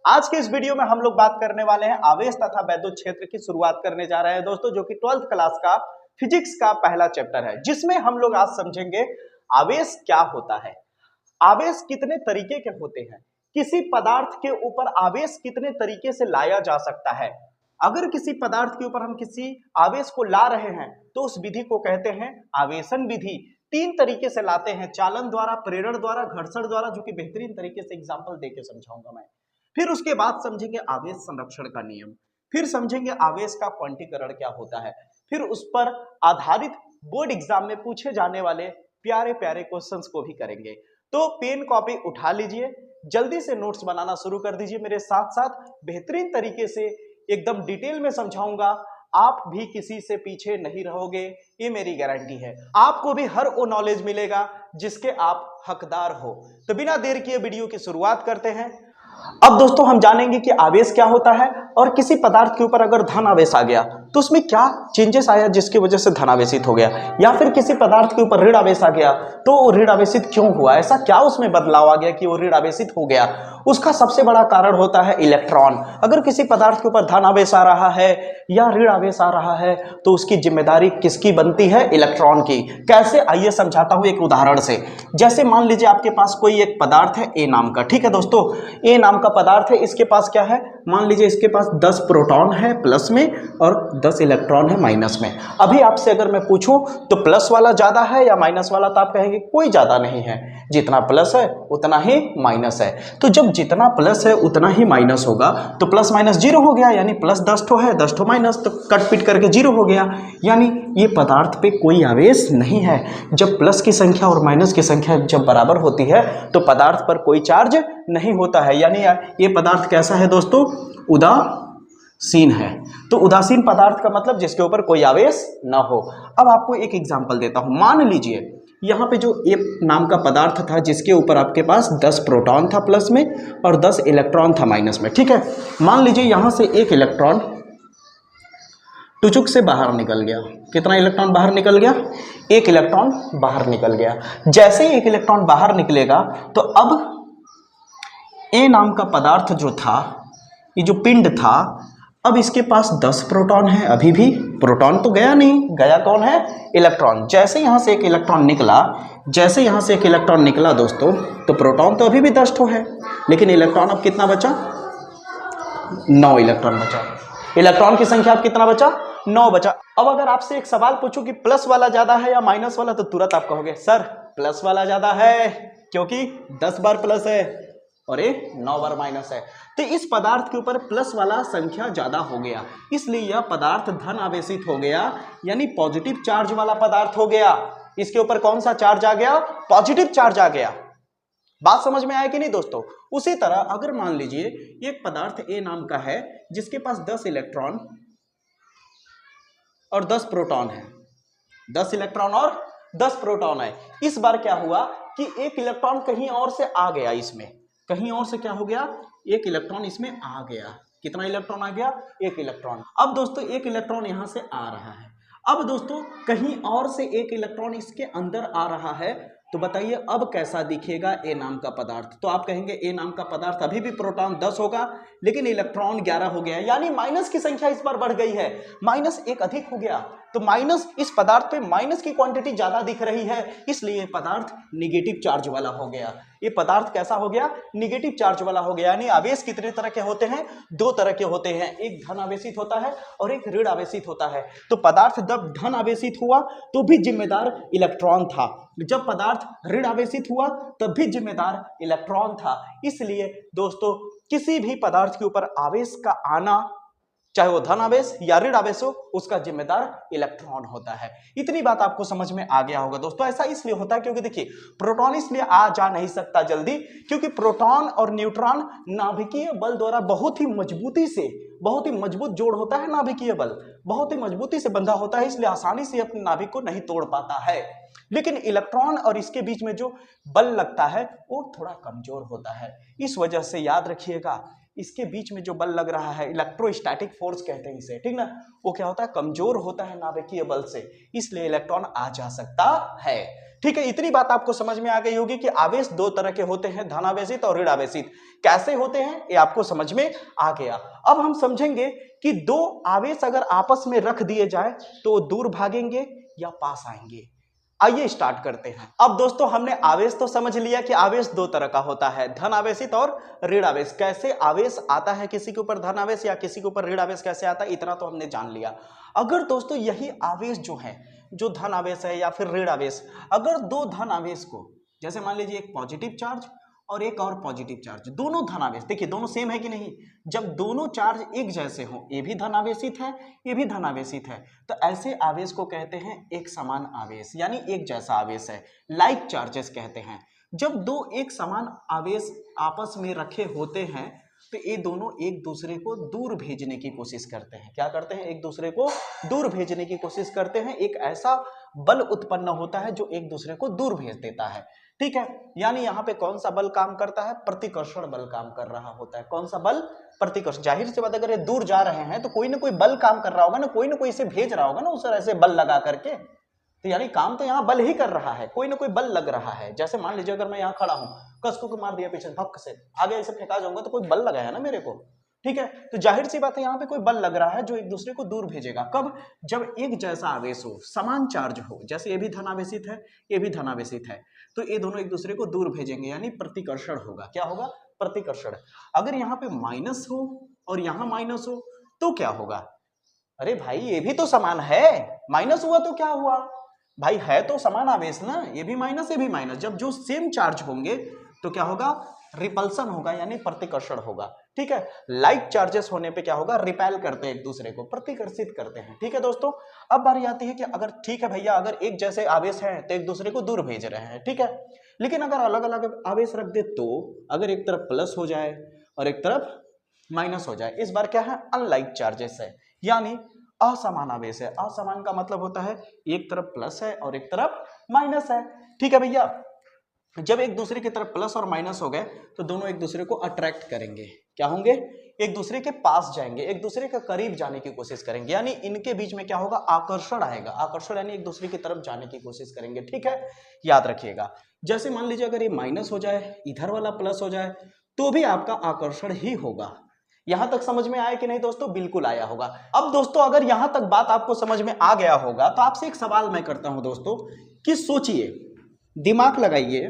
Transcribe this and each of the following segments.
आज के इस वीडियो में हम लोग बात करने वाले हैं आवेश तथा वैद्युत क्षेत्र की शुरुआत करने जा रहे हैं दोस्तों, जो कि 12th क्लास का फिजिक्स का पहला चैप्टर है, जिसमें हम लोग आज समझेंगे आवेश क्या होता है, आवेश कितने तरीके के होते हैं, किसी पदार्थ के ऊपर आवेश कितने तरीके से लाया जा सकता है। अगर किसी पदार्थ के ऊपर हम किसी आवेश को ला रहे हैं तो उस विधि को कहते हैं आवेशन विधि। तीन तरीके से लाते हैं, चालन द्वारा, प्रेरण द्वारा, घर्षण द्वारा, जो कि बेहतरीन तरीके से एग्जांपल देके समझाऊंगा मैं। फिर उसके बाद समझेंगे आवेश संरक्षण का नियम, फिर समझेंगे आवेश का क्वांटीकरण क्या होता है, फिर उस पर आधारित बोर्ड एग्जाम में पूछे जाने वाले प्यारे प्यारे क्वेश्चंस को भी करेंगे। तो पेन कॉपी उठा लीजिए, जल्दी से नोट्स बनाना शुरू कर दीजिए, मेरे साथ साथ बेहतरीन तरीके से एकदम डिटेल में समझाऊंगा। आप भी किसी से पीछे नहीं रहोगे, ये मेरी गारंटी है। आपको भी हर वो नॉलेज मिलेगा जिसके आप हकदार हो। तो बिना देर किए वीडियो की शुरुआत करते हैं। अब दोस्तों हम जानेंगे कि आवेश क्या होता है और किसी पदार्थ के ऊपर अगर धन आवेश आ गया तो उसमें क्या चेंजेस आया जिसकी वजह से धन आवेशित हो गया, या फिर किसी पदार्थ के ऊपर ऋण आवेश आ गया तो वो ऋण आवेशित क्यों हुआ, ऐसा क्या उसमें बदलाव आ गया कि वो ऋण आवेशित हो गया। उसका सबसे बड़ा कारण होता है इलेक्ट्रॉन। अगर किसी पदार्थ के ऊपर धन आवेश आ रहा है या ऋण आवेश आ रहा है तो उसकी जिम्मेदारी किसकी बनती है, इलेक्ट्रॉन की। कैसे, आइए समझाता हूं एक उदाहरण से। जैसे मान लीजिए आपके पास कोई एक पदार्थ है ए नाम का, ठीक है दोस्तों, ए नाम का पदार्थ है, इसके पास क्या है, मान लीजिए इसके पास 10 प्रोटॉन है प्लस में और 10 इलेक्ट्रॉन है माइनस में। अभी आपसे अगर मैं पूछूं तो प्लस वाला ज्यादा है या माइनस वाला, तो आप कहेंगे कोई ज्यादा नहीं है, जितना प्लस है उतना ही माइनस है। तो जब जितना प्लस है उतना ही माइनस होगा तो प्लस माइनस जीरो हो गया, यानी प्लस 10 ठो है 10 ठो माइनस, तो कट पिट करके जीरो हो गया, यानी ये पदार्थ पे कोई आवेश नहीं है। जब प्लस की संख्या और माइनस की संख्या जब बराबर होती है तो पदार्थ पर कोई चार्ज नहीं होता है, यानी ये पदार्थ कैसा है दोस्तों, उदासीन है। तो उदासीन पदार्थ का मतलब जिसके ऊपर कोई आवेश ना हो। अब आपको एक एग्जांपल देता हूं, मान लीजिए यहाँ पे जो ए नाम का पदार्थ था जिसके ऊपर आपके पास 10 प्रोटॉन था प्लस में और 10 इलेक्ट्रॉन था माइनस में, ठीक है। मान लीजिए यहाँ से एक इलेक्ट्रॉन टुचुक से बाहर निकल गया। कितना इलेक्ट्रॉन बाहर निकल गया, एक इलेक्ट्रॉन बाहर निकल गया। जैसे ही एक इलेक्ट्रॉन बाहर निकलेगा तो अब ए नाम का पदार्थ जो था, ये जो पिंड था, अब इसके पास 10 प्रोटॉन है, अभी भी प्रोटॉन तो गया नहीं, गया कौन है, इलेक्ट्रॉन। जैसे यहां से एक इलेक्ट्रॉन निकला, जैसे यहां से एक इलेक्ट्रॉन निकला दोस्तों, तो प्रोटॉन तो अभी भी 10 ठो है, लेकिन इलेक्ट्रॉन अब कितना बचा, 9 इलेक्ट्रॉन बचा। इलेक्ट्रॉन की संख्या अब कितना बचा, 9 बचा। अब अगर आपसे एक सवाल पूछूं कि प्लस वाला ज्यादा है या माइनस वाला, तो तुरंत आप कहोगे सर प्लस वाला ज्यादा है, क्योंकि 10 बार प्लस है और ये 9 बार माइनस है। तो इस पदार्थ के ऊपर प्लस वाला संख्या ज्यादा हो गया, इसलिए यह पदार्थ धन आवेशित हो गया, यानी पॉजिटिव चार्ज वाला पदार्थ हो गया। इसके ऊपर कौन सा चार्ज आ गया, पॉजिटिव चार्ज आ गया। बात समझ में आया कि नहीं दोस्तों। उसी तरह अगर मान लीजिए एक पदार्थ ए नाम का है जिसके पास 10 इलेक्ट्रॉन और 10 प्रोटॉन है, 10 इलेक्ट्रॉन और 10 प्रोटॉन है। इस बार क्या हुआ कि एक इलेक्ट्रॉन कहीं और से आ गया, इसमें कहीं और से क्या हो गया, एक इलेक्ट्रॉन इसमें आ गया। कितना इलेक्ट्रॉन आ गया, एक इलेक्ट्रॉन। अब दोस्तों एक इलेक्ट्रॉन यहां से आ रहा है, अब दोस्तों कहीं और से एक इलेक्ट्रॉन इसके अंदर आ रहा है, तो बताइए अब कैसा दिखेगा ए नाम का पदार्थ। तो आप कहेंगे ए नाम का पदार्थ अभी भी प्रोटॉन 10 होगा लेकिन इलेक्ट्रॉन 11 हो गया, यानी माइनस की संख्या इस बार बढ़ गई है, माइनस एक अधिक हो गया। तो माइनस, इस पदार्थ पे माइनस की क्वांटिटी ज्यादा दिख रही है, इसलिए ये पदार्थ निगेटिव चार्ज वाला हो गया। ये पदार्थ कैसा हो गया, निगेटिव चार्ज वाला हो गया। यानी आवेश कितने तरह के होते हैं, 2 तरह के होते हैं, एक धन आवेशित होता है और एक ऋण आवेशित होता है। तो पदार्थ जब धन आवेशित हुआ तो भी जिम्मेदार इलेक्ट्रॉन था, जब पदार्थ ऋण आवेशित हुआ तब भी जिम्मेदार इलेक्ट्रॉन था। इसलिए दोस्तों किसी भी पदार्थ के ऊपर आवेश का आना, चाहे वो धन आवेश या ऋण आवेश हो, उसका जिम्मेदार इलेक्ट्रॉन होता है। इतनी बात आपको समझ में आ गया होगा दोस्तों। ऐसा इसलिए होता है क्योंकि देखिए प्रोटॉन इसलिए आ जा नहीं सकता जल्दी, क्योंकि प्रोटॉन और न्यूट्रॉन नाभिकीय बल द्वारा बहुत ही मजबूती से, बहुत ही मजबूत जोड़ होता है, नाभिकीय बल बहुत ही मजबूती से बंधा होता है, इसलिए आसानी से अपने नाभिक को नहीं तोड़ पाता है। लेकिन इलेक्ट्रॉन और इसके बीच में जो बल लगता है वो थोड़ा कमजोर होता है। इस वजह से याद रखिएगा इसके बीच में जो बल लग रहा है, इलेक्ट्रोस्टैटिक फोर्स कहते हैं इसे, ठीक ना, वो क्या होता है, कमजोर होता है नाभिकीय बल से, इसलिए इलेक्ट्रॉन आ जा सकता है। ठीक है, इतनी बात आपको समझ में आ गई होगी कि आवेश दो तरह के होते हैं, धनावेशित और ऋणावेशित। कैसे होते हैं ये आपको समझ में आ गया। अब हम समझेंगे कि दो आवेश अगर आपस में रख दिए जाए तो वो दूर भागेंगे या पास आएंगे। आइए स्टार्ट करते हैं। अब दोस्तों हमने आवेश तो समझ लिया कि आवेश दो तरह का होता है, धन आवेशित और ऋण आवेश। कैसे आवेश आता है किसी के ऊपर धन आवेश या किसी के ऊपर ऋण आवेश कैसे आता है, इतना तो हमने जान लिया। अगर दोस्तों यही आवेश जो है, जो धन आवेश है या फिर ऋण आवेश, अगर दो धन आवेश को, जैसे मान लीजिए एक पॉजिटिव चार्ज और एक और पॉजिटिव चार्ज, दोनों धनावेश, देखिए दोनों सेम है कि नहीं, जब दोनों चार्ज एक जैसे हो, ये भी धनावेशित है ये भी धनावेशित है, तो ऐसे आवेश को कहते हैं एक समान आवेश, यानी एक जैसा आवेश है, लाइक चार्जेस कहते हैं। जब दो एक समान आवेश आपस में रखे होते हैं तो ये दोनों एक दूसरे को दूर भेजने की कोशिश करते हैं। क्या करते हैं, एक दूसरे को दूर भेजने की कोशिश करते हैं। एक ऐसा बल उत्पन्न होता है जो एक दूसरे को दूर भेज देता है। ठीक है, यानी यहाँ पे कौन सा बल काम करता है, प्रतिकर्षण बल काम कर रहा होता है। कौन सा बल, प्रतिकर्षण। जाहिर सी बात, अगर ये दूर जा रहे हैं तो कोई ना कोई बल काम कर रहा होगा ना, कोई इसे भेज रहा होगा ना उस तरह से बल लगा करके, तो यानी काम तो यहाँ बल ही कर रहा है, कोई ना कोई बल लग रहा है। जैसे मान लीजिए अगर मैं यहाँ खड़ा हूँ, कस को मार दिया पीछे धक्क से, आगे ऐसे फेंका जाऊंगा तो कोई बल लगाया ना मेरे को, ठीक है, तो जाहिर सी बात है यहाँ पे कोई बल लग रहा है जो एक दूसरे को दूर भेजेगा। कब, जब एक जैसा आवेश हो, समान चार्ज हो, जैसे ये भी धनावेशित है ये भी धनावेशित है, तो ये दोनों एक दूसरे को दूर भेजेंगे, यानी प्रतिकर्षण होगा। क्या होगा, प्रतिकर्षण। अगर यहाँ पे माइनस हो और यहाँ माइनस हो तो क्या होगा, अरे भाई ये भी तो समान है, माइनस हुआ तो क्या हुआ भाई, है तो समान आवेश ना, ये भी माइनस ये भी माइनस, जब जो सेम चार्ज होंगे तो क्या होगा, रिपल्सन होगा, यानी प्रतिकर्षण होगा। ठीक है, लाइक चार्जेस होने पे क्या होगा, रिपेल करते हैं एक दूसरे को, प्रतिकर्षित करते हैं। ठीक है दोस्तों, अब बारी आती है कि अगर ठीक है भैया, अगर एक जैसे आवेश हैं तो एक दूसरे को दूर भेज रहे हैं, ठीक है, लेकिन अगर अलग अलग आवेश रख दे तो, अगर एक तरफ प्लस हो जाए और एक तरफ माइनस हो जाए, इस बार क्या है, अनलाइक चार्जेस है, यानी असमान आवेश है। असमान का मतलब होता है एक तरफ प्लस है और एक तरफ माइनस है। ठीक है भैया, जब एक दूसरे की तरफ प्लस और माइनस हो गए तो दोनों एक दूसरे को अट्रैक्ट करेंगे, क्या होंगे, एक दूसरे के पास जाएंगे, एक दूसरे के करीब जाने की कोशिश करेंगे, यानी इनके बीच में क्या होगा, आकर्षण आएगा। आकर्षण यानी एक दूसरे की तरफ जाने की कोशिश करेंगे। ठीक है, याद रखिएगा। जैसे मान लीजिए अगर ये माइनस हो जाए, इधर वाला प्लस हो जाए, तो भी आपका आकर्षण ही होगा। यहां तक समझ में आया कि नहीं दोस्तों, बिल्कुल आया होगा। अब दोस्तों अगर यहां तक बात आपको समझ में आ गया होगा तो आपसे एक सवाल मैं करता हूं दोस्तों, कि सोचिए, दिमाग लगाइए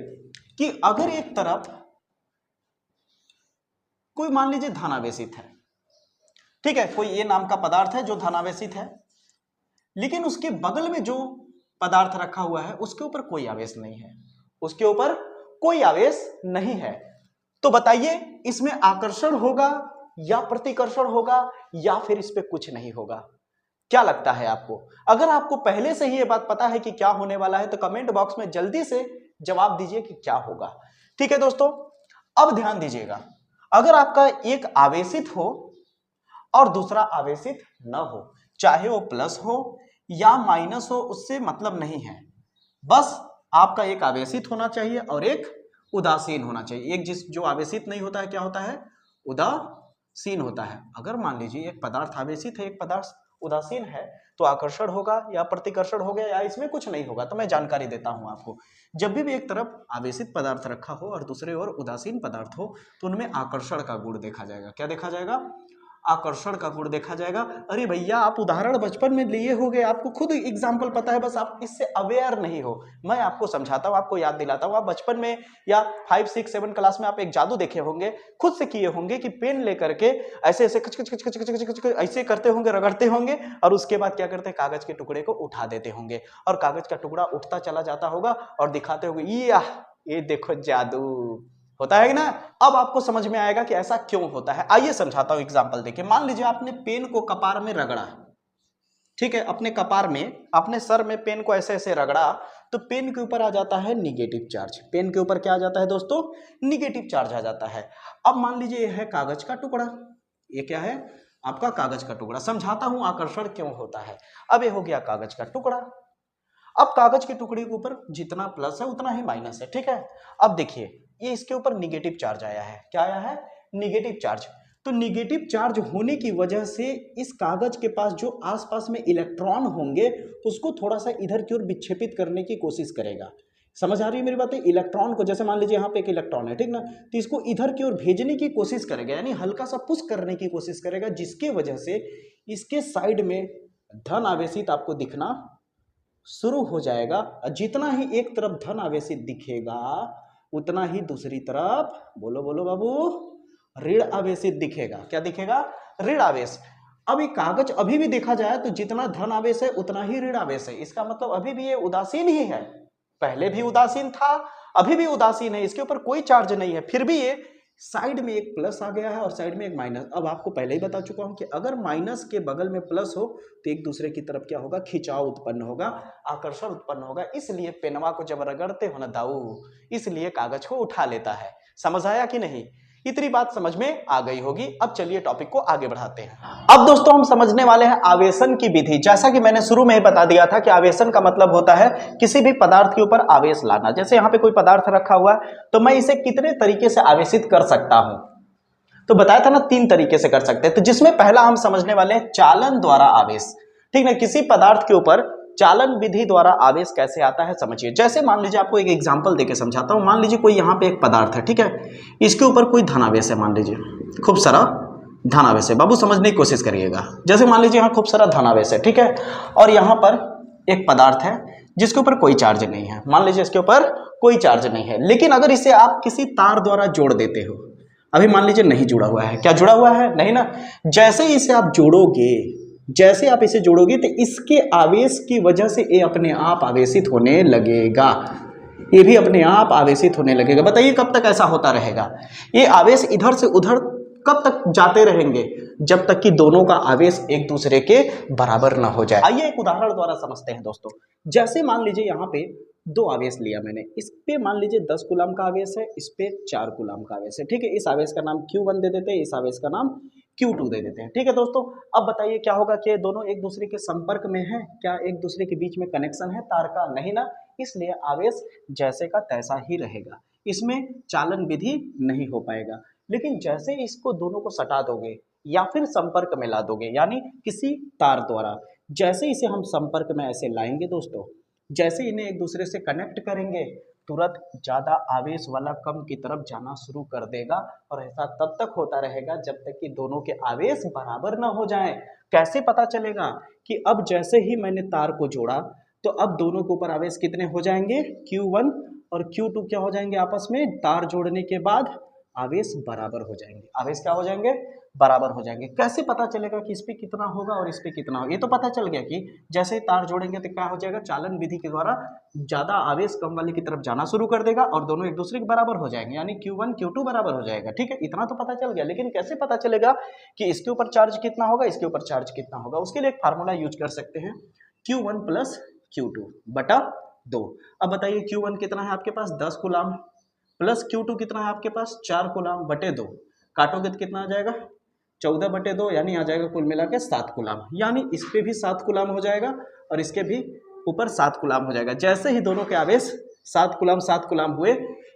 कि अगर एक तरफ कोई मान लीजिए धनावेशित है, ठीक है, कोई ए नाम का पदार्थ है जो धनावेशित है, लेकिन उसके बगल में जो पदार्थ रखा हुआ है उसके ऊपर कोई आवेश नहीं है, उसके ऊपर कोई आवेश नहीं है, तो बताइए इसमें आकर्षण होगा या प्रतिकर्षण होगा या फिर इस पे कुछ नहीं होगा। क्या लगता है आपको? अगर आपको पहले से ही ये बात पता है कि क्या होने वाला है तो कमेंट बॉक्स में जल्दी से जवाब दीजिए कि क्या होगा। ठीक है दोस्तों, अब ध्यान दीजिएगा, अगर आपका एक आवेशित हो और दूसरा आवेशित न हो, चाहे वो प्लस हो या माइनस हो, उससे मतलब नहीं है, बस आपका एक आवेशित होना चाहिए और एक उदासीन होना चाहिए। एक जो आवेशित नहीं होता है क्या होता है, उदासीन होता है। अगर मान लीजिए एक पदार्थ आवेशित है, एक पदार्थ उदासीन है, तो आकर्षण होगा या प्रतिकर्षण हो गया या इसमें कुछ नहीं होगा। तो मैं जानकारी देता हूं आपको, जब भी एक तरफ आवेशित पदार्थ रखा हो और दूसरे ओर उदासीन पदार्थ हो तो उनमें आकर्षण का गुण देखा जाएगा। क्या देखा जाएगा, आकर्षण का गुण देखा जाएगा। अरे भैया आप उदाहरण बचपन में लिए होंगे, आपको खुद एग्जाम्पल पता है, बस आप इससे अवेयर नहीं हो। मैं आपको समझाता हूँ, आपको याद दिलाता हूँ। आप बचपन में या 5, 6, 7 क्लास में आप एक जादू देखे होंगे, खुद से किए होंगे कि पेन लेकर के ऐसे ऐसे कच कच कच कच कच कच कच ऐसे करते होंगे, रगड़ते होंगे और उसके बाद क्या करते हैं, कागज के टुकड़े को उठा देते होंगे और कागज का टुकड़ा उठता चला जाता होगा और दिखाते होंगे, ये देखो जादू होता है कि ना। अब आपको समझ में आएगा कि ऐसा क्यों होता है। आइए समझाता हूं एग्जांपल देके। मान लीजिए आपने पेन को कपार में रगड़ा, ठीक है, अपने कपार में, अपने सर में पेन को ऐसे ऐसे रगड़ा तो पेन के ऊपर आ जाता है निगेटिव चार्ज। पेन के ऊपर क्या आ जाता है दोस्तों, निगेटिव चार्ज आ जाता है। अब मान लीजिए यह है कागज का टुकड़ा, ये क्या है, आपका कागज का टुकड़ा। समझाता हूं आकर्षण क्यों होता है। अब ये हो गया कागज का टुकड़ा। अब कागज के टुकड़े के ऊपर जितना प्लस है उतना ही माइनस है, ठीक है। अब देखिए ये इसके ऊपर निगेटिव चार्ज आया है, क्या आया है, निगेटिव चार्ज। तो निगेटिव चार्ज होने की वजह से इस कागज के पास जो आसपास में इलेक्ट्रॉन होंगे उसको थोड़ा सा इधर की ओर विक्षेपित करने की कोशिश करेगा। समझ आ रही है मेरी बातें? इलेक्ट्रॉन को, जैसे मान लीजिए यहाँ पे एक इलेक्ट्रॉन है, ठीक ना, तो इसको इधर की ओर भेजने की कोशिश करेगा, यानी हल्का सा पुश करने की कोशिश करेगा, जिसके वजह से इसके साइड में धन आवेशित आपको दिखना शुरू हो जाएगा। जितना ही एक तरफ धन आवेशित दिखेगा उतना ही दूसरी तरफ, बोलो बोलो बाबू, ऋण आवेशित दिखेगा। क्या दिखेगा? ऋण आवेश। अब ये कागज अभी भी देखा जाए तो जितना धन आवेश है उतना ही ऋण आवेश है। इसका मतलब अभी भी ये उदासीन ही है, पहले भी उदासीन था, अभी भी उदासीन है, इसके ऊपर कोई चार्ज नहीं है, फिर भी ये साइड में एक प्लस आ गया है और साइड में एक माइनस। अब आपको पहले ही बता चुका हूं कि अगर माइनस के बगल में प्लस हो तो एक दूसरे की तरफ क्या होगा? खिंचाव उत्पन्न होगा, आकर्षण उत्पन्न होगा। इसलिए पेनवा को जब रगड़ते हो ना दाऊ, इसलिए कागज को उठा लेता है। समझ आया कि नहीं? इतनी बात समझ में आ गई होगी। अब चलिए टॉपिक को आगे बढ़ाते हैं। अब दोस्तों हम समझने वाले हैं आवेशन की विधि। जैसा कि मैंने शुरू में ही बता दिया था कि आवेशन का मतलब होता है किसी भी पदार्थ के ऊपर आवेश लाना। जैसे यहाँ पे कोई पदार्थ रखा हुआ है तो मैं इसे कितने तरीके से आवेशित कर सकता हूं, तो बताया था ना 3 तरीके से कर सकते हैं। तो जिसमें पहला हम समझने वाले हैं चालन द्वारा आवेश। ठीक है, किसी पदार्थ के ऊपर चालन विधि द्वारा आवेश कैसे आता है समझिए। जैसे मान लीजिए, आपको एक एग्जांपल देके समझाता हूं। मान लीजिए कोई यहाँ पे एक पदार्थ है, ठीक है, इसके ऊपर कोई धनावेश है, मान लीजिए खूब सारा धनावेश है। बाबू समझने की कोशिश करिएगा। जैसे मान लीजिए यहाँ खूब सारा धनावेश है, ठीक है, और यहाँ पर एक पदार्थ है जिसके ऊपर कोई चार्ज नहीं है। मान लीजिए इसके ऊपर कोई चार्ज नहीं है, लेकिन अगर इसे आप किसी तार द्वारा जोड़ देते हो, अभी मान लीजिए नहीं जुड़ा हुआ है, क्या जुड़ा हुआ है? नहीं ना। जैसे ही इसे आप जोड़ोगे, जैसे आप इसे जोड़ोगे तो इसके आवेश की वजह से ये अपने आप आवेशित होने लगेगा, ये भी अपने आप आवेशित होने लगेगा। बताइए कब तक ऐसा होता रहेगा? ये आवेश इधर से उधर कब तक जाते रहेंगे? जब तक कि दोनों का आवेश एक दूसरे के बराबर ना हो जाए। आइए एक उदाहरण द्वारा समझते हैं दोस्तों। जैसे मान लीजिए यहाँ पे 2 आवेश लिया मैंने, इस पे मान लीजिए 10 कूलम का आवेश है, इस पे 4 कूलम का आवेश है, ठीक है। इस आवेश का नाम Q1 दे देते हैं, इस आवेश का नाम Q2 दे देते हैं, ठीक है दोस्तों। अब बताइए क्या होगा कि दोनों एक दूसरे के संपर्क में हैं? क्या एक दूसरे के बीच में कनेक्शन है तार का? नहीं ना। इसलिए आवेश जैसे का तैसा ही रहेगा, इसमें चालन विधि नहीं हो पाएगा। लेकिन जैसे इसको दोनों को सटा दोगे या फिर संपर्क में ला दोगे, यानी किसी तार द्वारा, जैसे इसे हम संपर्क में ऐसे लाएंगे दोस्तों, जैसे इन्हें एक दूसरे से कनेक्ट करेंगे, तुरंत ज्यादा आवेश वाला कम की तरफ जाना शुरू कर देगा। और ऐसा तब तक होता रहेगा जब तक कि दोनों के आवेश बराबर ना हो जाएं। कैसे पता चलेगा? कि अब जैसे ही मैंने तार को जोड़ा तो अब दोनों के ऊपर आवेश कितने हो जाएंगे? Q1 और Q2 क्या हो जाएंगे आपस में? तार जोड़ने के बाद आवेश बराबर हो जाएंगे। आवेश क्या हो जाएंगे? बराबर हो जाएंगे। कैसे पता चलेगा कि इस पे कितना होगा और इस पे कितना होगा? ये तो पता चल गया कि जैसे तार जोड़ेंगे तो क्या हो जाएगा? चालन विधि के द्वारा ज्यादा आवेश कम वाले की तरफ जाना शुरू कर देगा और दोनों एक दूसरे के बराबर हो जाएंगे, यानी Q1 Q2 बराबर हो जाएगा, ठीक है। इतना तो पता चल गया, लेकिन कैसे पता चलेगा कि इसके ऊपर चार्ज कितना होगा, इसके ऊपर चार्ज कितना होगा? उसके लिए एक फार्मूला यूज कर सकते हैं, Q1 प्लस Q2 बटा 2। अब बताइए Q1 कितना है आपके पास? 10 कूलम, प्लस Q2 कितना है आपके पास? 4 कूलम बटे 2। काटोगे तो कितना आ जाएगा? 14 बटे 2, यानी आ जाएगा कुल मिला के 7 कूलम। यानी इस पे भी 7 कूलम हो जाएगा और इसके भी ऊपर 7 कूलम हो जाएगा। जैसे ही दोनों के आवेश 7 कूलम हुए,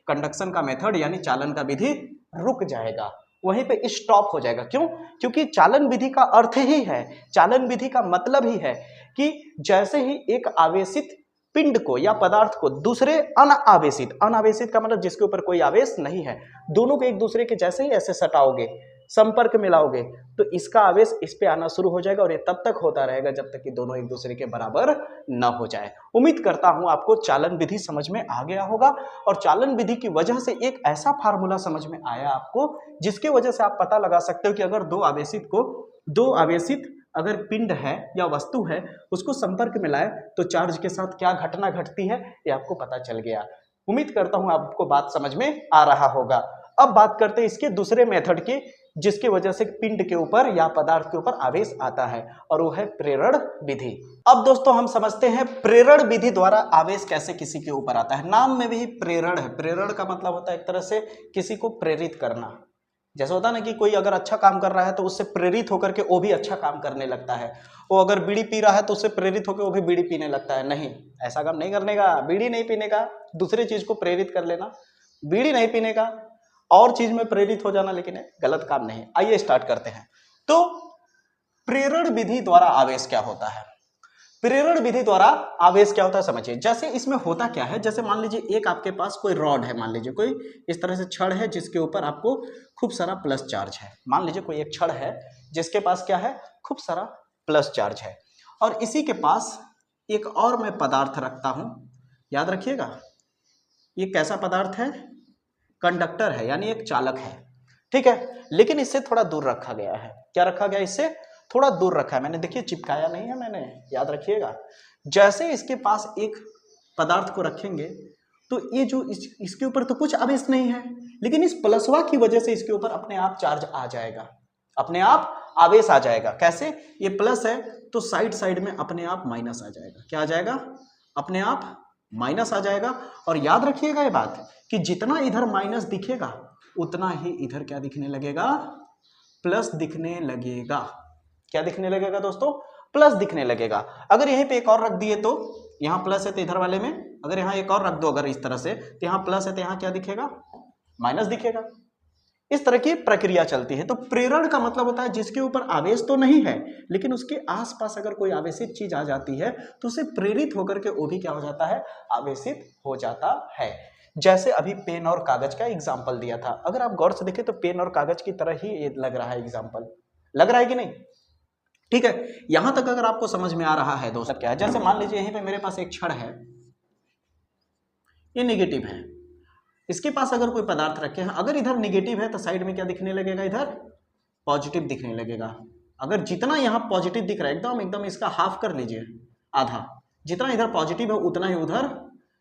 कंडक्शन का मेथड यानी चालन का विधि रुक जाएगा, वहीं पे स्टॉप हो जाएगा। क्यों? क्योंकि चालन विधि का अर्थ ही है, चालन विधि का मतलब ही है कि जैसे ही एक आवेशित पिंड को या पदार्थ को दूसरे अनावेशित, अनावेशित का मतलब जिसके ऊपर कोई आवेश नहीं है, दोनों को एक दूसरे के जैसे ही ऐसे सटाओगे, संपर्क में लाओगे, तो इसका आवेश इस पे आना शुरू हो जाएगा और ये तब तक होता रहेगा जब तक कि दोनों एक दूसरे के बराबर न हो जाए। उम्मीद करता हूं आपको चालन विधि समझ में आ गया होगा और चालन विधि की वजह से एक ऐसा फार्मूला समझ में आया आपको जिसके वजह से आप पता लगा सकते हो कि अगर दो आवेशित अगर पिंड है या वस्तु है उसको संपर्क में लाए तो चार्ज के साथ क्या घटना घटती है, ये आपको पता चल गया। उम्मीद करता हूं आपको बात समझ में आ रहा होगा। अब बात करते हैं इसके दूसरे मेथड की, जिसकी वजह से पिंड के ऊपर या पदार्थ के ऊपर आवेश आता है, और वो है प्रेरण विधि। अब दोस्तों हम समझते हैं प्रेरण विधि द्वारा आवेश कैसे किसी के ऊपर आता है। नाम में भी प्रेरण है। प्रेरण का मतलब होता है एक तरह से किसी को प्रेरित करना। जैसे होता है ना कि कोई अगर अच्छा काम कर रहा है तो उससे प्रेरित होकर के वो भी अच्छा काम करने लगता है। वो अगर बीड़ी पी रहा है तो उससे प्रेरित होकर वो भी बीड़ी पीने लगता है। नहीं, ऐसा काम नहीं करने का, बीड़ी नहीं पीने का, दूसरी चीज को प्रेरित कर लेना, बीड़ी नहीं पीने का। और चीज में प्रेरित हो जाना लेकिन गलत काम नहीं। आइए स्टार्ट करते हैं। तो प्रेरण विधि द्वारा आवेश क्या होता है? प्रेरण विधि द्वारा आवेश क्या होता है समझिए। जैसे इसमें होता क्या है, जैसे मान लीजिए एक आपके पास कोई रॉड है, मान लीजिए कोई इस तरह से छड़ है जिसके ऊपर आपको खूब सारा प्लस चार्ज है। मान लीजिए कोई एक छड़ है जिसके पास क्या है, खूब सारा प्लस चार्ज है, और इसी के पास एक और मैं पदार्थ रखता हूं। याद रखिएगा, ये कैसा पदार्थ है? कंडक्टर है, यानी एक चालक है, ठीक है। लेकिन इससे थोड़ा दूर रखा गया है। क्या रखा गया? इससे थोड़ा दूर रखा है मैंने, देखिए चिपकाया नहीं है मैंने, याद रखिएगा। जैसे इसके पास एक पदार्थ को रखेंगे तो ये जो इसके ऊपर तो कुछ आवेश नहीं है, लेकिन इस प्लसवा की वजह से इसके ऊपर अपने आप चार्ज आ जाएगा, अपने आप आवेश आ जाएगा। कैसे? ये प्लस है तो साइड साइड में अपने आप माइनस आ जाएगा। क्या आ जाएगा? अपने आप माइनस आ जाएगा। और याद रखिएगा ये बात कि जितना इधर माइनस दिखेगा उतना ही इधर क्या दिखने लगेगा? प्लस दिखने लगेगा। क्या दिखने लगेगा दोस्तों? प्लस दिखने लगेगा। अगर यहीं पे एक और रख दिए तो यहाँ प्लस है तो इधर वाले में अगर यहाँ एक और रख दो अगर इस तरह से, तो यहाँ प्लस है तो यहाँ क्या दिखेगा? माइनस दिखेगा। इस तरह की प्रक्रिया चलती है। तो प्रेरण का मतलब होता है जिसके ऊपर आवेश तो नहीं है लेकिन उसके आसपास अगर कोई आवेशित चीज आ जाती है तो उसे प्रेरित होकर के वो भी क्या हो जाता है? आवेशित हो जाता है। जैसे अभी पेन और कागज का एग्जाम्पल दिया था, अगर आप गौर से देखें तो पेन और कागज की तरह ही ये लग रहा है एग्जाम्पल, लग रहा है कि नहीं? ठीक है, यहां तक अगर आपको समझ में आ रहा है दोस्तों क्या है, जैसे मान लीजिए यहीं पे मेरे पास एक छड़ है, ये नेगेटिव है, इसके पास अगर कोई पदार्थ रखे हैं, अगर इधर नेगेटिव है तो साइड में क्या दिखने लगेगा? इधर पॉजिटिव दिखने लगेगा। अगर जितना यहाँ पॉजिटिव दिख रहा है एकदम एकदम इसका हाफ कर लीजिए, आधा, जितना इधर पॉजिटिव है उतना ही उधर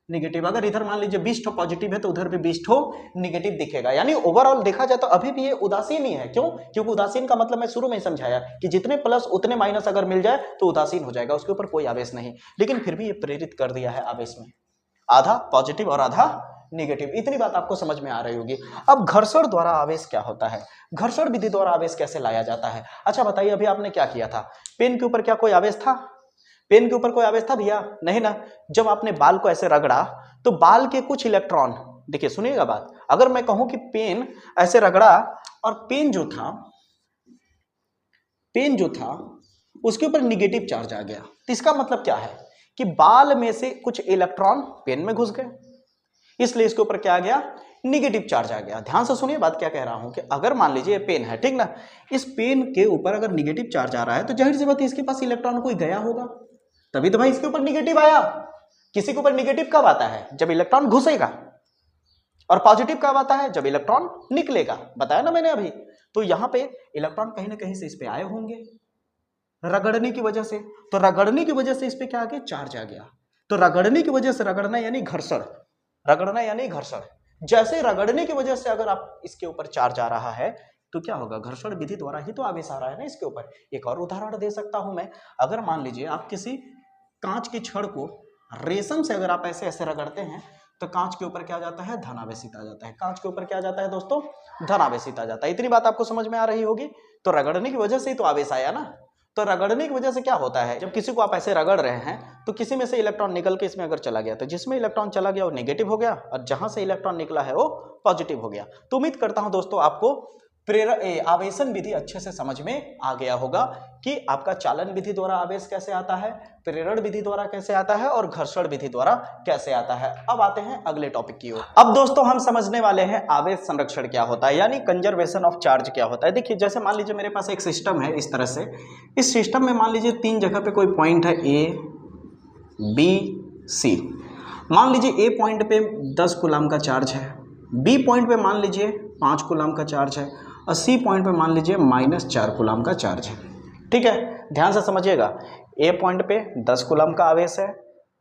नेगेटिव। अगर इधर मान लीजिए 20 ठो पॉजिटिव है तो उधर भी 20 ठो नेगेटिव दिखेगा। यानी ओवरऑल देखा जाए तो अभी भी ये उदासीन ही है। क्यों? क्योंकि उदासीन का मतलब मैं शुरू में ही समझाया कि जितने प्लस उतने माइनस अगर मिल जाए तो उदासीन हो जाएगा, उसके ऊपर कोई आवेश नहीं, लेकिन फिर भी ये प्रेरित कर दिया है आवेश में, आधा पॉजिटिव और आधा नेगेटिव। इतनी बात आपको समझ में आ रही होगी। अब घर्षण द्वारा आवेश क्या होता है? घर्षण विधि द्वारा आवेश कैसे लाया जाता है? अच्छा बताइए, अभी आपने क्या किया था? पेन के ऊपर क्या कोई आवेश था? पेन के ऊपर कोई आवेश था भैया? नहीं ना। जब आपने बाल को ऐसे रगड़ा तो बाल के कुछ इलेक्ट्रॉन, देखिए सुनिएगा बात, अगर मैं कहूं कि पेन ऐसे रगड़ा और पेन जो था उसके ऊपर निगेटिव चार्ज आ गया, तो इसका मतलब क्या है कि बाल में से कुछ इलेक्ट्रॉन पेन में घुस गए, इसलिए इसके ऊपर क्या आ गया? निगेटिव चार्ज आ गया। ध्यान से सुनिए बात क्या कह रहा हूं कि अगर मान लीजिए पेन है, ठीक ना, इस पेन के ऊपर अगर निगेटिव चार्ज आ रहा है तो जाहिर सी बात है इसके पास इलेक्ट्रॉन कोई गया होगा, तभी तो भाई इसके ऊपर निगेटिव आया। किसी के ऊपर निगेटिव कब आता है? जब इलेक्ट्रॉन घुसेगा। और पॉजिटिव कब आता है? जब इलेक्ट्रॉन निकलेगा। बताया ना मैंने अभी। तो यहां पे इलेक्ट्रॉन कहीं ना कहीं से इस पे आए होंगे रगड़ने की वजह से, तो रगड़ने की वजह से इस पे क्या आ गया? चार्ज आ गया। तो रगड़ने की वजह से, रगड़ना यानी घर्षण, रगड़ना यानी घर्षण। जैसे रगड़ने की वजह से अगर आप इसके ऊपर चार्ज आ रहा है तो क्या होगा? घर्षण विधि द्वारा ही तो आवेश आ रहा है ना इसके ऊपर। एक और उदाहरण दे सकता हूं मैं। अगर मान लीजिए आप किसी कांच की छड़ को रेशम से अगर आप ऐसे ऐसे रगड़ते हैं तो कांच के ऊपर क्या आ जाता है? धनावेशित आ जाता है। कांच के ऊपर क्या आ जाता है दोस्तों? धनावेशित आ जाता है। इतनी बात आपको समझ में आ रही होगी। तो रगड़ने की वजह से ही तो आवेश आया ना। तो रगड़ने की वजह से क्या होता है? जब किसी को आप ऐसे रगड़ रहे हैं तो किसी में से इलेक्ट्रॉन निकल के इसमें अगर चला गया तो जिसमें इलेक्ट्रॉन चला गया वो नेगेटिव हो गया और जहां से इलेक्ट्रॉन निकला है वो पॉजिटिव हो गया। तो उम्मीद करता हूं दोस्तों आपको आवेशन विधि अच्छे से समझ में आ गया होगा कि आपका चालन विधि द्वारा आवेश कैसे आता है, प्रेरण विधि द्वारा कैसे आता है और घर्षण विधि द्वारा कैसे आता है। अब आते हैं अगले टॉपिक की ओर। अब दोस्तों हम समझने वाले हैं आवेश संरक्षण क्या होता है, यानी कंजर्वेशन ऑफ चार्ज क्या होता है। देखिए जैसे मान लीजिए मेरे पास एक सिस्टम है इस तरह से, इस सिस्टम में मान लीजिए 3 जगह पे कोई पॉइंट है A, B, C। मान लीजिए A पॉइंट पे 10 कूलम का चार्ज है, B पॉइंट पे मान लीजिए 5 कूलम का चार्ज है और C पॉइंट पे मान लीजिए -4 कूलम का चार्ज है। ठीक है, ध्यान से समझिएगा। A पॉइंट पे 10 कूलम का आवेश है,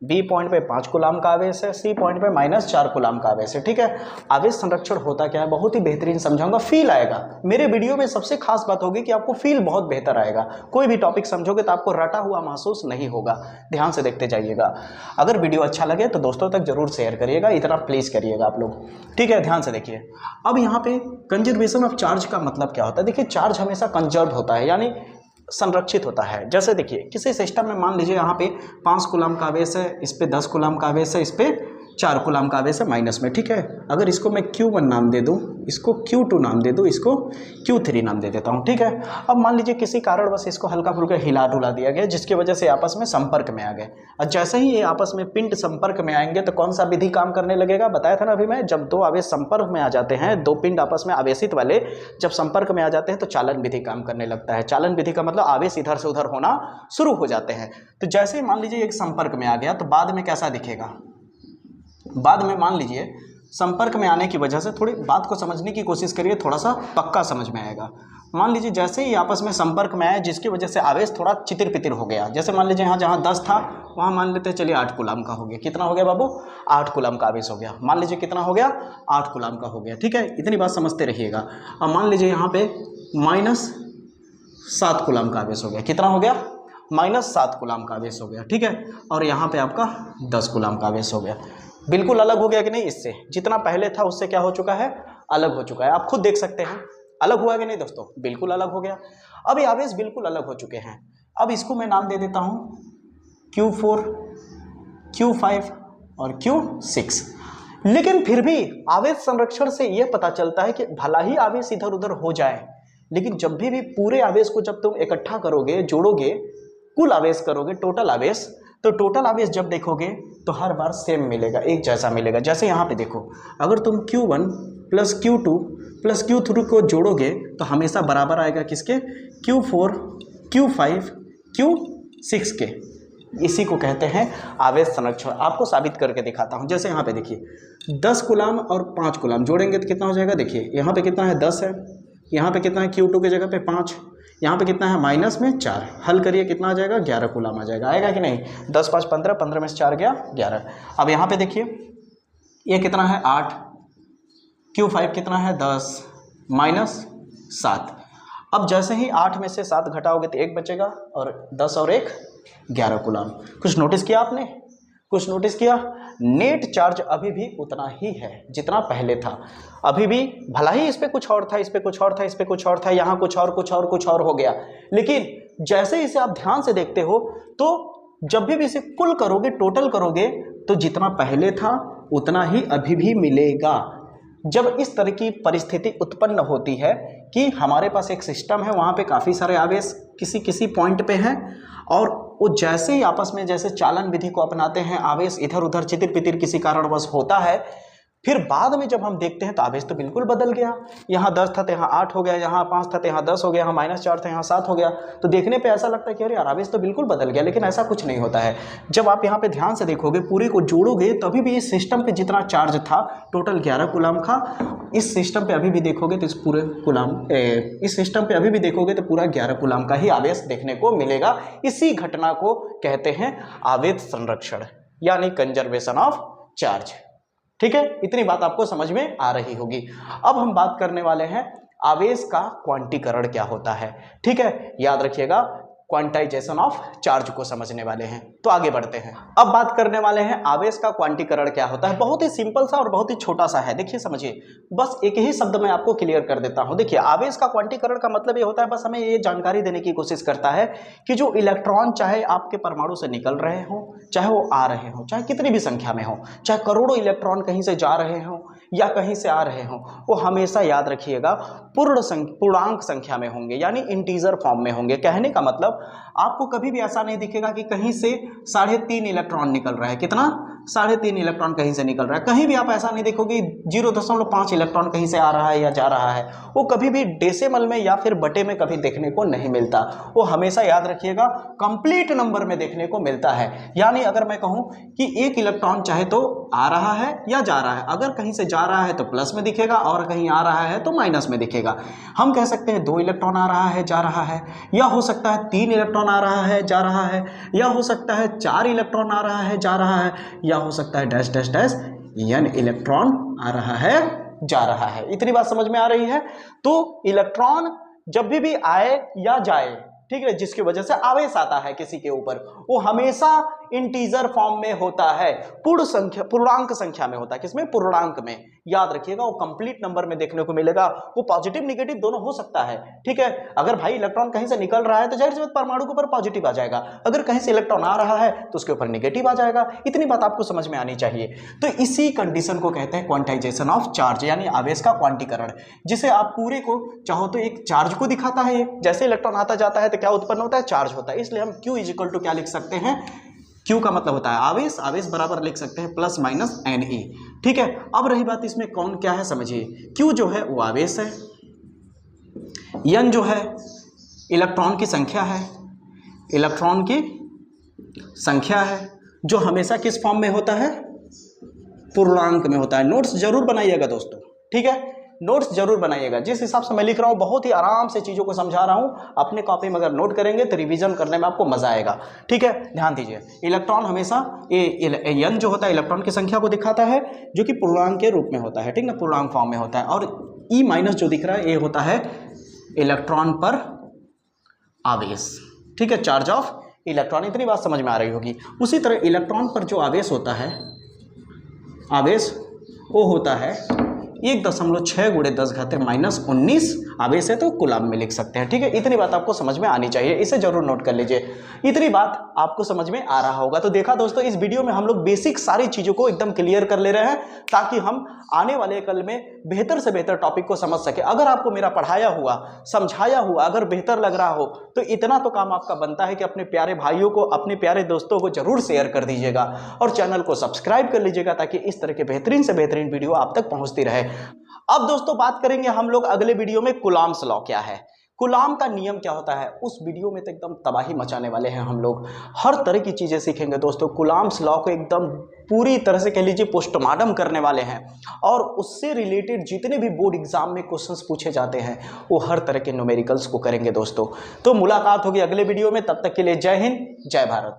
B पॉइंट पे 5 कूलम का आवेश है, C पॉइंट पे -4 कूलम का आवेश है। ठीक है, आवेश संरक्षण होता क्या है बहुत ही बेहतरीन समझाऊंगा, फील आएगा। मेरे वीडियो में सबसे खास बात होगी कि आपको फील बहुत बेहतर आएगा। कोई भी टॉपिक समझोगे तो आपको रटा हुआ महसूस नहीं होगा। ध्यान से देखते जाइएगा। अगर वीडियो अच्छा लगे तो दोस्तों तक जरूर शेयर करिएगा, इतना प्लीज करिएगा आप लोग। ठीक है, ध्यान से देखिए। अब यहाँ पे कंजर्वेशन ऑफ चार्ज का मतलब क्या होता है? देखिए चार्ज हमेशा कंजर्व होता है, यानी संरक्षित होता है। जैसे देखिए किसी सिस्टम में मान लीजिए यहाँ पे 5 कूलम का आवेश है, इस पे 10 कूलम का आवेश है, इस पे 4 कूलम का आवेश है माइनस में, ठीक है। अगर इसको मैं Q1 नाम दे दूं, इसको Q2 नाम दे दूं, इसको Q3 नाम दे देता हूं, ठीक है। अब मान लीजिए किसी कारणवश इसको हल्का फुल्का हिला डुला दिया गया, जिसकी वजह से आपस में संपर्क में आ गए। और जैसे ही ये आपस में पिंड संपर्क में आएंगे तो कौन सा विधि काम करने लगेगा, बताया था ना अभी मैं, जब दो आवेश संपर्क में आ जाते हैं, दो पिंड आपस में आवेशित वाले जब संपर्क में आ जाते हैं तो चालन विधि काम करने लगता है। चालन विधि का मतलब आवेश इधर से उधर होना शुरू हो जाते हैं। तो जैसे ही मान लीजिए एक संपर्क में आ गया तो बाद में कैसा दिखेगा, बाद में मान लीजिए संपर्क में आने की वजह से, थोड़ी बात को समझने की कोशिश करिए, थोड़ा सा पक्का समझ में आएगा। मान लीजिए जैसे ही आपस में संपर्क में आए, जिसकी वजह से आवेश थोड़ा चितिर पितिर हो गया। जैसे मान लीजिए यहाँ जहाँ 10 था वहाँ मान लेते हैं चलिए 8 कूलम का हो गया। कितना हो गया बाबू, 8 कूलम का आवेश हो गया। मान लीजिए कितना हो गया, 8 कूलम का हो गया, ठीक है। इतनी बात समझते रहिएगा। अब मान लीजिए यहाँ पे -7 कूलम का आवेश हो गया। कितना हो गया, -7 कूलम का आवेश हो गया, ठीक है। और यहाँ पे आपका 10 कूलम का आवेश हो गया। बिल्कुल अलग हो गया कि नहीं, इससे जितना पहले था उससे क्या हो चुका है, अलग हो चुका है। आप खुद देख सकते हैं अलग हुआ कि नहीं दोस्तों, बिल्कुल अलग हो गया। अब ये आवेश बिल्कुल अलग हो चुके हैं। अब इसको मैं नाम दे देता हूँ Q4, Q5 और Q6। लेकिन फिर भी आवेश संरक्षण से यह पता चलता है कि भला ही आवेश इधर उधर हो जाए, लेकिन जब भी पूरे आवेश को जब तुम इकट्ठा करोगे, जोड़ोगे, कुल आवेश करोगे, टोटल आवेश, तो टोटल आवेश जब देखोगे तो हर बार सेम मिलेगा, एक जैसा मिलेगा। जैसे यहाँ पे देखो, अगर तुम Q1 plus Q2 plus Q3 को जोड़ोगे तो हमेशा बराबर आएगा किसके, Q4, Q5, Q6 के। इसी को कहते हैं आवेश संरक्षण। आपको साबित करके दिखाता हूँ। जैसे यहाँ पे देखिए 10 कूलम और 5 कूलम जोड़ेंगे तो कितना हो जाएगा, देखिए यहाँ पे कितना है 10 है, यहाँ पे कितना है Q2 की जगह पे 5, यहाँ पे कितना है माइनस में 4, हल करिए कितना आ जाएगा, 11 कूलम आ जाएगा। आएगा कि नहीं, 10 5 15, 15 में से 4 गया 11। अब यहाँ पे देखिए ये कितना है 8, Q5 कितना है 10 -7। अब जैसे ही 8 में से 7 घटाओगे तो 1 बचेगा, और 10 और 1 11 कूलम। कुछ नोटिस किया आपने, कुछ नोटिस किया, नेट चार्ज अभी भी उतना ही है जितना पहले था। अभी भी भला ही इस पे कुछ और था, इस पे कुछ और था, इस पे कुछ और था, यहाँ कुछ और कुछ और कुछ और हो गया, लेकिन जैसे इसे आप ध्यान से देखते हो तो जब भी इसे कुल करोगे, टोटल करोगे, तो जितना पहले था उतना ही अभी भी मिलेगा। जब इस तरह की परिस्थिति उत्पन्न होती है कि हमारे पास एक सिस्टम है, वहाँ पे काफ़ी सारे आवेश किसी किसी पॉइंट पे हैं, और वो जैसे ही आपस में जैसे चालन विधि को अपनाते हैं, आवेश इधर उधर चितिर पितिर किसी कारणवश होता है, फिर बाद में जब हम देखते हैं तो आवेश तो बिल्कुल बदल गया। यहाँ 10 था तो यहाँ 8 हो गया, यहाँ 5 था तो यहाँ 10 हो गया, यहाँ -4 था यहाँ 7 हो गया। तो देखने पे ऐसा लगता है कि अरे यार आवेश तो बिल्कुल बदल गया, लेकिन ऐसा कुछ नहीं होता है। जब आप यहाँ पे ध्यान से देखोगे, पूरे को जोड़ोगे, तभी भी इस सिस्टम पे जितना चार्ज था टोटल 11 कूलम का, इस सिस्टम पे अभी भी देखोगे तो इस सिस्टम पे अभी भी देखोगे तो पूरा 11 कूलम का ही आवेश देखने को मिलेगा। इसी घटना को कहते हैं आवेश संरक्षण, यानी कंजर्वेशन ऑफ चार्ज। ठीक है, इतनी बात आपको समझ में आ रही होगी। अब हम बात करने वाले हैं आवेश का क्वांटीकरण क्या होता है। ठीक है, याद रखिएगा, क्वांटाइजेशन ऑफ चार्ज को समझने वाले हैं। तो आगे बढ़ते हैं। अब बात करने वाले हैं आवेश का क्वांटीकरण क्या होता है। बहुत ही सिंपल सा और बहुत ही छोटा सा है, देखिए समझिए, बस एक ही शब्द में आपको क्लियर कर देता हूं। देखिए, आवेश का क्वांटीकरण का मतलब ये होता है, बस हमें ये जानकारी देने की कोशिश करता है कि जो इलेक्ट्रॉन चाहे आपके परमाणु से निकल रहे हो, चाहे वो आ रहे हो, चाहे कितनी भी संख्या में हो, चाहे करोड़ों इलेक्ट्रॉन कहीं से जा रहे हो या कहीं से आ रहे हो, वो हमेशा याद रखिएगा पूर्णांक संख्या में होंगे, यानी इंटीजर फॉर्म में होंगे। कहने का मतलब आपको कभी भी ऐसा नहीं दिखेगा कि कहीं से 3.5 इलेक्ट्रॉन निकल रहा है। कितना? 3.5 इलेक्ट्रॉन कहीं से निकल रहा है। कहीं भी आप ऐसा नहीं देखोगे 0.5 इलेक्ट्रॉन कहीं से आ रहा है या जा रहा है। वो कभी भी डेसिमल में या फिर बटे में कभी देखने को नहीं मिलता। वो हमेशा याद रखिएगा कंप्लीट नंबर में देखने को मिलता है। यानी अगर मैं कहूं कि 1 इलेक्ट्रॉन चाहे तो आ रहा है या जा रहा है, अगर कहीं से जा रहा है तो प्लस में दिखेगा और कहीं आ रहा है तो माइनस में दिखेगा। हम कह सकते हैं 2 इलेक्ट्रॉन आ रहा है, जा रहा है, या हो सकता है 3 इलेक्ट्रॉन आ रहा है, जा रहा है, या हो सकता है 4 इलेक्ट्रॉन आ रहा है, जा रहा है, या हो सकता है dash dash dash n electron आ रहा है, जा रहा है। इतनी बात समझ में आ रही है। तो इलेक्ट्रॉन जब भी आए या जाए, ठीक है, जिसकी वजह से आवेश आता है किसी के ऊपर, वो हमेशा इंटीजर फॉर्म में होता है, पूर्णांक संख्या में होता है। किसमें? पूर्णांक में। याद रखिएगा वो कंप्लीट नंबर में देखने को मिलेगा। वो पॉजिटिव निगेटिव दोनों हो सकता है, ठीक है। अगर भाई इलेक्ट्रॉन कहीं से निकल रहा है तो जाहिर सी बात परमाणु के ऊपर पॉजिटिव आ जाएगा, अगर कहीं से इलेक्ट्रॉन आ रहा है तो उसके ऊपर निगेटिव आ जाएगा। इतनी बात आपको समझ में आनी चाहिए। तो इसी कंडीशन को कहते हैं क्वांटाइजेशन ऑफ चार्ज, यानी आवेश का क्वांटीकरण, जिसे आप पूरे को चाहो तो एक चार्ज को दिखाता है। जैसे इलेक्ट्रॉन आता जाता है तो क्या उत्पन्न होता है, चार्ज होता है। इसलिए हम Q इक्वल टू क्या लिख सकते हैं, Q का मतलब होता है आवेश, आवेश बराबर लिख सकते हैं प्लस माइनस Ne, ठीक है। अब रही बात इसमें कौन क्या है समझिए, Q जो है वो आवेश है, N जो है इलेक्ट्रॉन की संख्या है, इलेक्ट्रॉन की संख्या है, जो हमेशा किस फॉर्म में होता है, पूर्णांक में होता है। नोट्स जरूर बनाइएगा दोस्तों, ठीक है, नोट्स जरूर बनाइएगा। जिस हिसाब से मैं लिख रहा हूँ बहुत ही आराम से चीज़ों को समझा रहा हूँ, अपने कॉपी में अगर नोट करेंगे तो रिवीजन करने में आपको मजा आएगा, ठीक है। ध्यान दीजिए, इलेक्ट्रॉन हमेशा एन जो होता है इलेक्ट्रॉन की संख्या को दिखाता है, जो कि पूर्णांक के रूप में होता है, ठीक ना, पूर्णांक फॉर्म में होता है। और ई माइनस जो दिख रहा है ये होता है इलेक्ट्रॉन पर आवेश, ठीक है, चार्ज ऑफ इलेक्ट्रॉन। इतनी बात समझ में आ रही होगी। उसी तरह इलेक्ट्रॉन पर जो आवेश होता है, आवेश वो होता है 1.6 × 10⁻⁻19 आवेश है, तो कूलम में लिख सकते हैं, ठीक है। इतनी बात आपको समझ में आनी चाहिए, इसे जरूर नोट कर लीजिए। इतनी बात आपको समझ में आ रहा होगा। तो देखा दोस्तों, इस वीडियो में हम लोग बेसिक सारी चीज़ों को एकदम क्लियर कर ले रहे हैं, ताकि हम आने वाले कल में बेहतर से बेहतर टॉपिक को समझ सके। अगर आपको मेरा पढ़ाया हुआ, समझाया हुआ अगर बेहतर लग रहा हो तो इतना तो काम आपका बनता है कि अपने प्यारे भाइयों को, अपने प्यारे दोस्तों को जरूर शेयर कर दीजिएगा और चैनल को सब्सक्राइब कर लीजिएगा, ताकि इस तरह के बेहतरीन से बेहतरीन वीडियो आप तक पहुंचती रहे। अब दोस्तों बात करेंगे हम लोग अगले वीडियो में कूलॉम्स लॉ क्या है, कूलॉम का नियम क्या होता है। उस वीडियो में तो एकदम तबाही मचाने वाले हैं हम लोग, हर तरह की चीज़ें सीखेंगे दोस्तों। कूलॉम्स लॉ को एकदम पूरी तरह से कह लीजिए पोस्टमार्टम करने वाले हैं, और उससे रिलेटेड जितने भी बोर्ड एग्जाम में क्वेश्चंस पूछे जाते हैं वो हर तरह के न्यूमेरिकल्स को करेंगे दोस्तों। तो मुलाकात होगी अगले वीडियो में, तब तक के लिए जय हिंद, जय भारत।